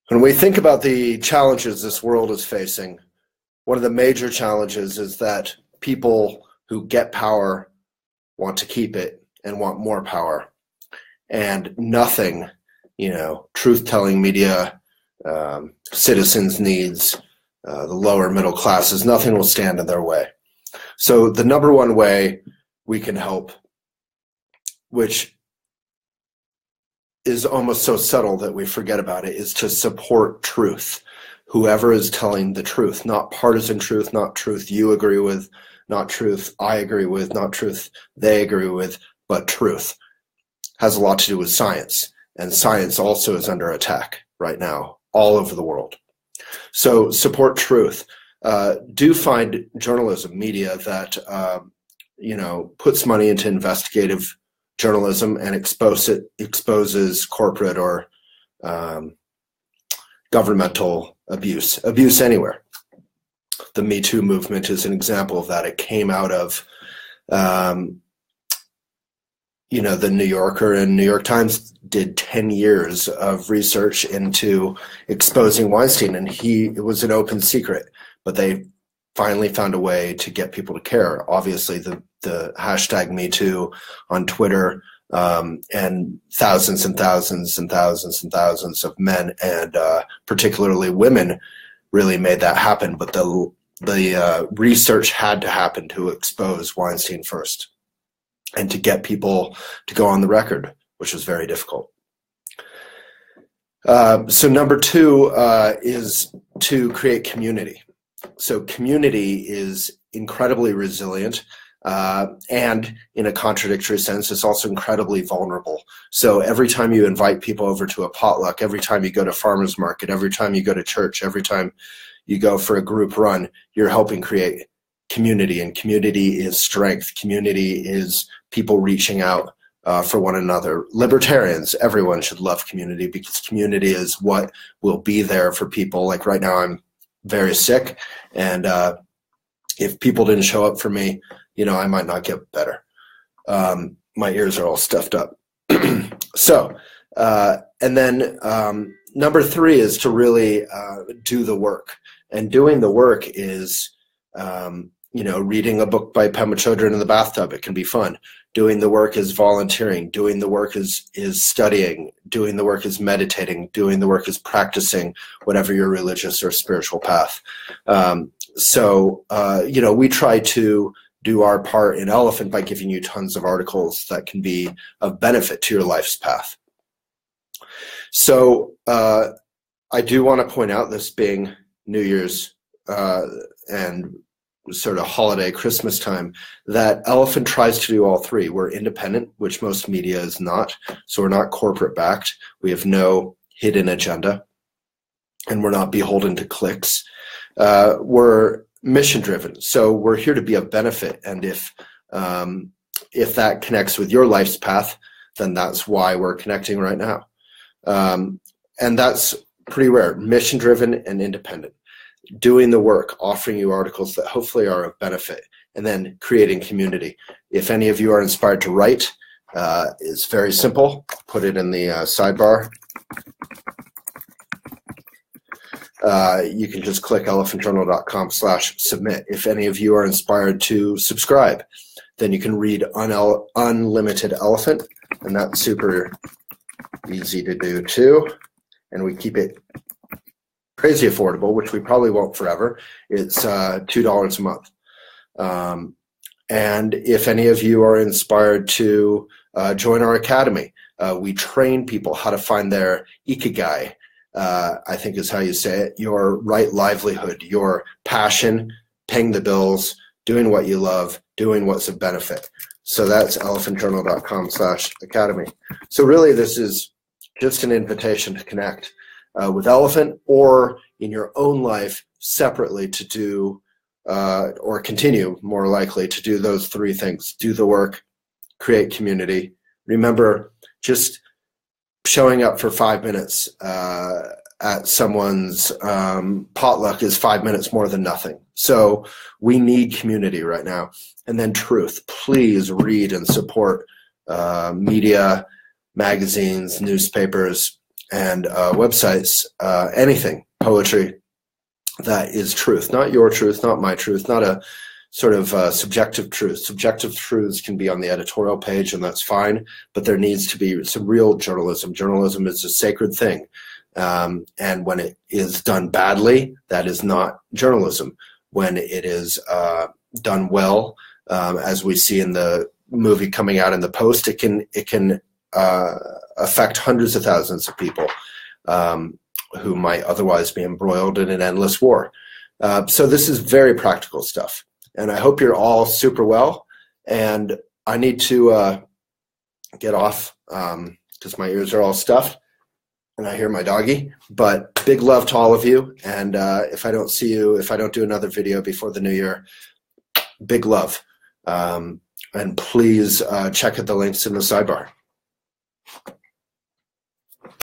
When we think about the challenges this world is facing, one of the major challenges is that people who get power want to keep it and want more power. And nothing, truth-telling media, citizens' needs, the lower middle classes, nothing will stand in their way. So the number one way we can help, which is almost so subtle that we forget about it, is to support truth. Whoever is telling the truth, not partisan truth, not truth you agree with, not truth I agree with, not truth they agree with, but truth. Has a lot to do with science, and science also is under attack right now all over the world. So support truth. Do find journalism, media that puts money into investigative journalism and exposes corporate or governmental abuse anywhere. The Me Too movement is an example of that. It came out of the New Yorker and New York Times did 10 years of research into exposing Weinstein, and it was an open secret, but they finally found a way to get people to care. Obviously, the hashtag #MeToo on Twitter, and thousands and thousands and thousands and thousands of men and particularly women really made that happen. But the research had to happen to expose Weinstein first and to get people to go on the record, which was very difficult. So number two is to create community. So community is incredibly resilient, and in a contradictory sense, it's also incredibly vulnerable. So every time you invite people over to a potluck, every time you go to farmer's market, every time you go to church, every time you go for a group run, you're helping create community, and community is strength. Community is people reaching out for one another. Libertarians, everyone should love community, because community is what will be there for people. Like right now, I'm very sick, and if people didn't show up for me, I might not get better. My ears are all stuffed up. So, and then number three is to really do the work. And doing the work is, reading a book by Pema Chodron in the bathtub. It can be fun. Doing the work is volunteering. Doing the work is studying. Doing the work is meditating. Doing the work is practicing whatever your religious or spiritual path. We try to do our part in Elephant by giving you tons of articles that can be of benefit to your life's path. So I do want to point out, this being New Year's and sort of holiday Christmas time, that Elephant tries to do all three. We're independent, which most media is not. So we're not corporate backed. We have no hidden agenda, and we're not beholden to clicks. We're mission driven. So we're here to be of benefit. And if that connects with your life's path, then that's why we're connecting right now. And that's pretty rare. Mission driven and independent. Doing the work, offering you articles that hopefully are of benefit, and then creating community. If any of you are inspired to write, it's very simple. Put it in the sidebar. You can just click elephantjournal.com/submit. If any of you are inspired to subscribe, then you can read Unlimited Elephant, and that's super easy to do too. And we keep it crazy affordable, which we probably won't forever. It's $2 a month. And if any of you are inspired to join our academy, we train people how to find their ikigai, I think is how you say it, your right livelihood, your passion, paying the bills, doing what you love, doing what's of benefit. So that's elephantjournal.com/academy. So really, this is just an invitation to connect with Elephant, or in your own life separately, to do or continue, more likely, to do those three things. Do the work, create community. Remember, just showing up for 5 minutes at someone's potluck is 5 minutes more than nothing. So we need community right now. And then truth. Please read and support media, magazines, newspapers, and websites, anything, poetry, that is truth, not your truth, not my truth, not a sort of subjective truth. Subjective truths can be on the editorial page, and that's fine, but there needs to be some real journalism. Journalism is a sacred thing, and when it is done badly, that is not journalism. When it is done well, as we see in the movie coming out in the Post, it can affect hundreds of thousands of people who might otherwise be embroiled in an endless war. So this is very practical stuff. And I hope you're all super well. And I need to get off because my ears are all stuffed and I hear my doggy. But big love to all of you. And if I don't see you, if I don't do another video before the new year, big love. And please check out the links in the sidebar.